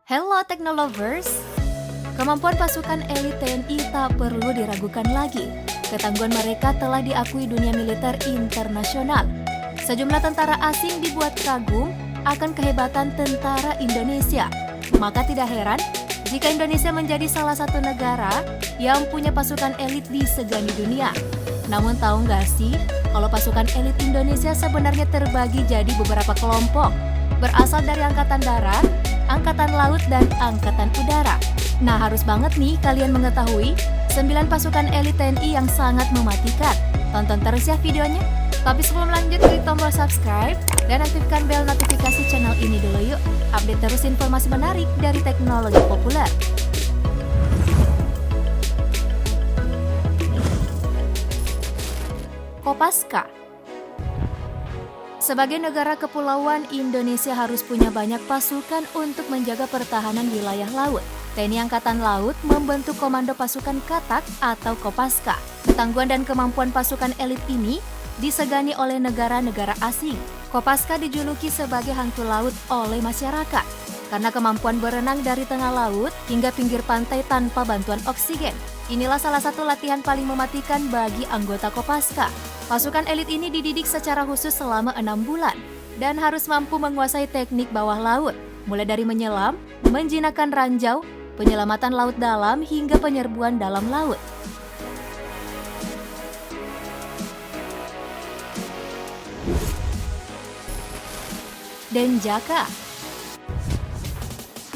Hello Technolovers! Kemampuan pasukan elit TNI tak perlu diragukan lagi. Ketangguhan mereka telah diakui dunia militer internasional. Sejumlah tentara asing dibuat kagum akan kehebatan tentara Indonesia. Maka tidak heran jika Indonesia menjadi salah satu negara yang punya pasukan elit disegani dunia. Namun tahu nggak sih, kalau pasukan elit Indonesia sebenarnya terbagi jadi beberapa kelompok, berasal dari Angkatan Darat, Angkatan Laut, dan Angkatan Udara. Nah, harus banget nih kalian mengetahui 9 pasukan elit TNI yang sangat mematikan. Tonton terus ya videonya. Tapi sebelum lanjut, klik tombol subscribe dan aktifkan bel notifikasi channel ini dulu yuk. Update terus informasi menarik dari teknologi populer. Kopaska. Sebagai negara kepulauan, Indonesia harus punya banyak pasukan untuk menjaga pertahanan wilayah laut. TNI Angkatan Laut membentuk Komando Pasukan Katak atau Kopaska. Ketangguhan dan kemampuan pasukan elit ini disegani oleh negara-negara asing. Kopaska dijuluki sebagai hantu laut oleh masyarakat karena kemampuan berenang dari tengah laut hingga pinggir pantai tanpa bantuan oksigen. Inilah salah satu latihan paling mematikan bagi anggota Kopaska. Pasukan elit ini dididik secara khusus selama 6 bulan dan harus mampu menguasai teknik bawah laut, mulai dari menyelam, menjinakkan ranjau, penyelamatan laut dalam, hingga penyerbuan dalam laut. Denjaka.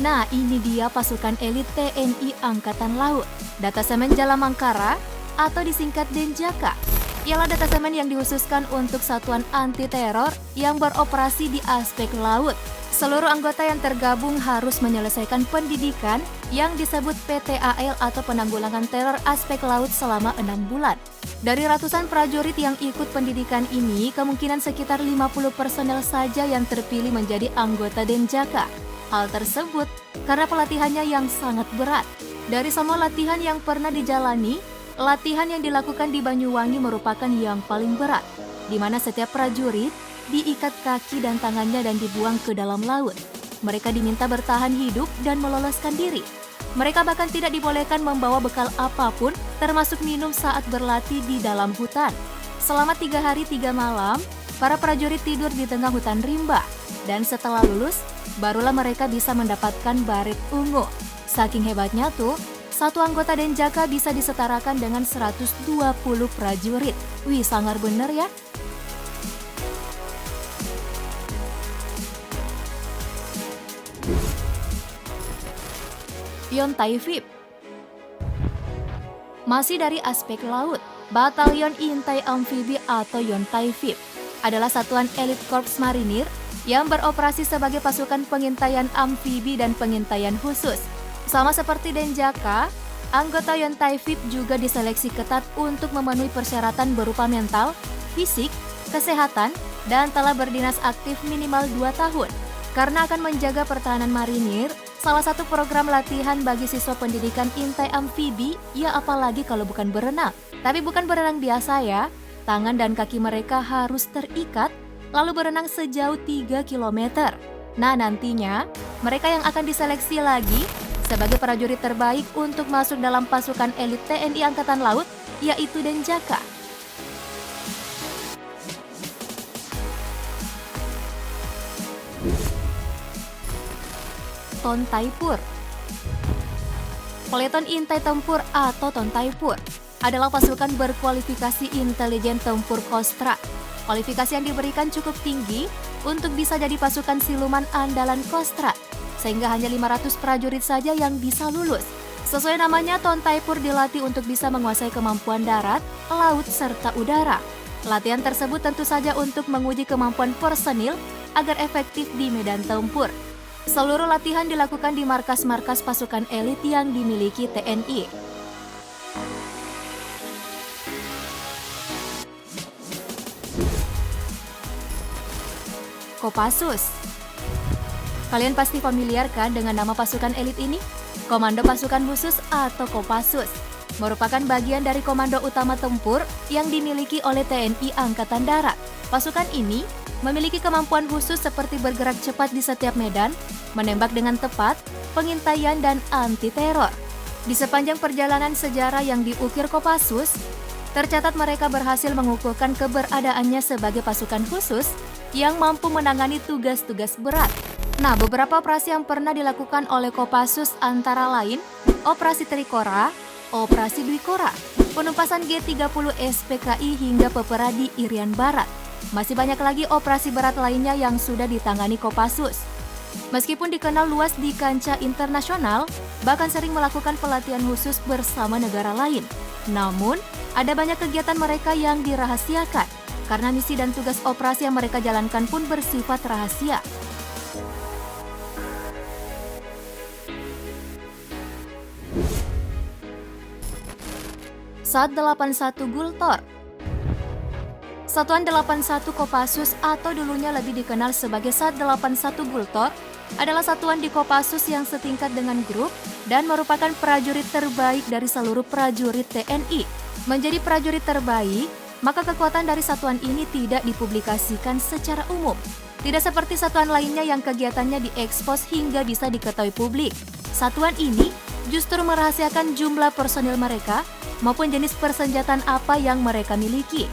Nah, ini dia pasukan elit TNI Angkatan Laut. Datasemen Jalamangkara atau disingkat Denjaka ialah datasemen yang dikhususkan untuk satuan anti-teror yang beroperasi di aspek laut. Seluruh anggota yang tergabung harus menyelesaikan pendidikan yang disebut PTAL atau Penanggulangan Teror Aspek Laut selama 6 bulan. Dari ratusan prajurit yang ikut pendidikan ini, kemungkinan sekitar 50 personel saja yang terpilih menjadi anggota Denjaka. Hal tersebut karena pelatihannya yang sangat berat. Dari semua latihan yang pernah dijalani, latihan yang dilakukan di Banyuwangi merupakan yang paling berat, di mana setiap prajurit diikat kaki dan tangannya dan dibuang ke dalam laut. Mereka diminta bertahan hidup dan meloloskan diri. Mereka bahkan tidak dibolehkan membawa bekal apapun, termasuk minum saat berlatih di dalam hutan. Selama 3 hari 3 malam, para prajurit tidur di tengah hutan rimba. Dan setelah lulus, barulah mereka bisa mendapatkan baret ungu. Saking hebatnya tuh, satu anggota Denjaka bisa disetarakan dengan 120 prajurit. Wih, sangar bener ya. Yontai VIP. Masih dari aspek laut, Batalion Intai Amfibi atau Yontai VIP adalah satuan elit Korps Marinir yang beroperasi sebagai pasukan pengintaian amfibi dan pengintaian khusus. Sama seperti Denjaka, anggota Yontai VIP juga diseleksi ketat untuk memenuhi persyaratan berupa mental, fisik, kesehatan, dan telah berdinas aktif minimal 2 tahun. Karena akan menjaga pertahanan marinir, salah satu program latihan bagi siswa pendidikan Intai Amfibi, ya apalagi kalau bukan berenang. Tapi bukan berenang biasa ya, tangan dan kaki mereka harus terikat, lalu berenang sejauh 3 km. Nah, nantinya mereka yang akan diseleksi lagi sebagai prajurit terbaik untuk masuk dalam pasukan elit TNI Angkatan Laut, yaitu Denjaka. Tontaipur. Peleton Intai Tempur atau Tontaipur adalah pasukan berkualifikasi intelijen tempur Kostra. Kualifikasi yang diberikan cukup tinggi untuk bisa jadi pasukan siluman andalan Kostra, sehingga hanya 500 prajurit saja yang bisa lulus. Sesuai namanya, Tontaipur dilatih untuk bisa menguasai kemampuan darat, laut, serta udara. Latihan tersebut tentu saja untuk menguji kemampuan personil agar efektif di medan tempur. Seluruh latihan dilakukan di markas-markas pasukan elit yang dimiliki TNI. Kopassus. Kalian pasti familiar kan dengan nama pasukan elit ini? Komando Pasukan Khusus atau Kopassus merupakan bagian dari komando utama tempur yang dimiliki oleh TNI Angkatan Darat. Pasukan ini memiliki kemampuan khusus seperti bergerak cepat di setiap medan, menembak dengan tepat, pengintaian, dan anti-teror. Di sepanjang perjalanan sejarah yang diukir Kopassus, tercatat mereka berhasil mengukuhkan keberadaannya sebagai pasukan khusus yang mampu menangani tugas-tugas berat. Nah, beberapa operasi yang pernah dilakukan oleh Kopassus antara lain Operasi Trikora, Operasi Dwikora, penumpasan G30 SPKI hingga Pepera di Irian Barat. Masih banyak lagi operasi berat lainnya yang sudah ditangani Kopassus. Meskipun dikenal luas di kancah internasional, bahkan sering melakukan pelatihan khusus bersama negara lain. Namun, ada banyak kegiatan mereka yang dirahasiakan, karena misi dan tugas operasi yang mereka jalankan pun bersifat rahasia. Sat 81 Gultor. Satuan 81 Kopassus atau dulunya lebih dikenal sebagai Sat 81 Gultor adalah satuan di Kopassus yang setingkat dengan grup dan merupakan prajurit terbaik dari seluruh prajurit TNI. Menjadi prajurit terbaik, maka kekuatan dari satuan ini tidak dipublikasikan secara umum. Tidak seperti satuan lainnya yang kegiatannya diekspos hingga bisa diketahui publik. Satuan ini justru merahasiakan jumlah personil mereka maupun jenis persenjataan apa yang mereka miliki.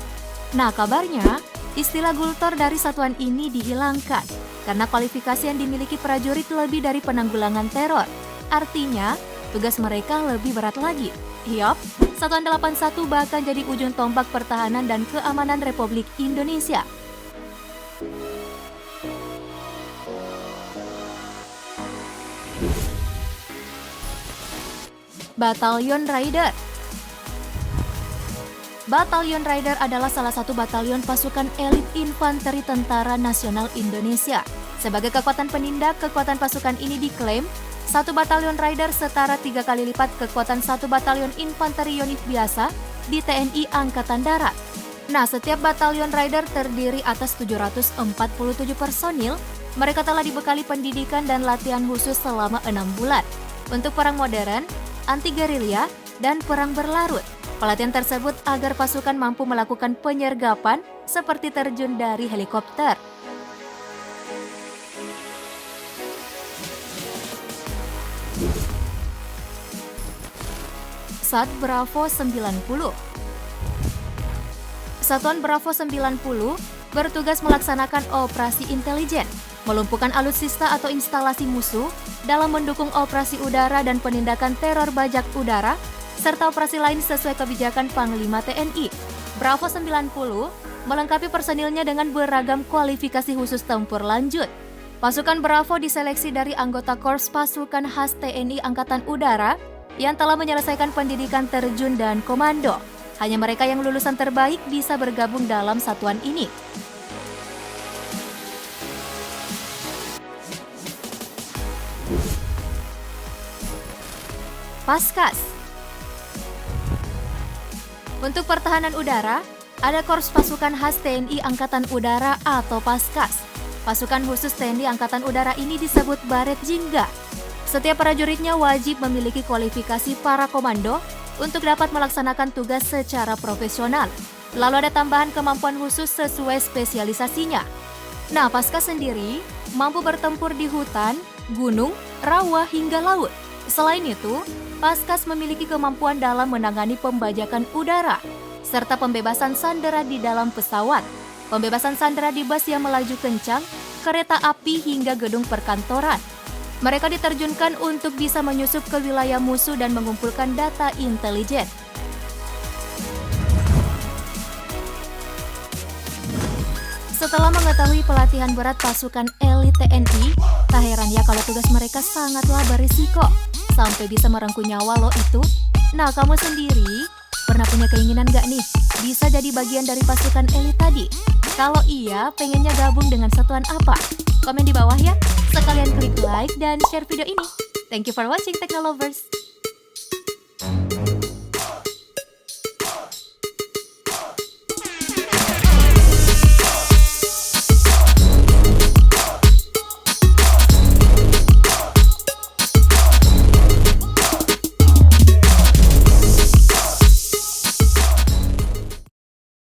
Nah, kabarnya istilah Gultor dari satuan ini dihilangkan karena kualifikasi yang dimiliki prajurit lebih dari penanggulangan teror. Artinya, tugas mereka lebih berat lagi. Yup, Satuan 81 bahkan jadi ujung tombak pertahanan dan keamanan Republik Indonesia. Batalion Raider. Batalion Raider adalah salah satu batalion pasukan elit infanteri Tentara Nasional Indonesia. Sebagai kekuatan penindak, kekuatan pasukan ini diklaim satu batalion Raider setara 3 kali lipat kekuatan satu batalion infanteri unit biasa di TNI Angkatan Darat. Nah, setiap batalion Raider terdiri atas 747 personil. Mereka telah dibekali pendidikan dan latihan khusus selama 6 bulan untuk perang modern, anti-gerilya, dan perang berlarut. Pelatihan tersebut agar pasukan mampu melakukan penyergapan seperti terjun dari helikopter. Sat Bravo 90. Satuan Bravo 90 bertugas melaksanakan operasi intelijen, melumpuhkan alutsista atau instalasi musuh dalam mendukung operasi udara dan penindakan teror bajak udara, serta operasi lain sesuai kebijakan Panglima TNI. Bravo 90 melengkapi personilnya dengan beragam kualifikasi khusus tempur lanjut. Pasukan Bravo diseleksi dari anggota Korps Pasukan Khas TNI Angkatan Udara yang telah menyelesaikan pendidikan terjun dan komando. Hanya mereka yang lulusan terbaik bisa bergabung dalam satuan ini. Paskas. Untuk pertahanan udara, ada Korps Pasukan Khas TNI Angkatan Udara atau Paskas. Pasukan khusus TNI Angkatan Udara ini disebut Baret Jingga. Setiap prajuritnya wajib memiliki kualifikasi para komando untuk dapat melaksanakan tugas secara profesional. Lalu ada tambahan kemampuan khusus sesuai spesialisasinya. Nah, Paskas sendiri mampu bertempur di hutan, gunung, rawa, hingga laut. Selain itu, Paskas memiliki kemampuan dalam menangani pembajakan udara, serta pembebasan sandera di dalam pesawat, pembebasan sandera di bus yang melaju kencang, kereta api hingga gedung perkantoran. Mereka diterjunkan untuk bisa menyusup ke wilayah musuh dan mengumpulkan data intelijen. Setelah mengetahui pelatihan berat pasukan elit TNI, tak heran ya kalau tugas mereka sangatlah berisiko, sampai bisa merengkuh nyawa lo itu. Nah, kamu sendiri pernah punya keinginan gak nih bisa jadi bagian dari pasukan elit tadi? Kalau iya, pengennya gabung dengan satuan apa? Komen di bawah ya. Sekalian klik like dan share video ini. Thank you for watching, Technolovers.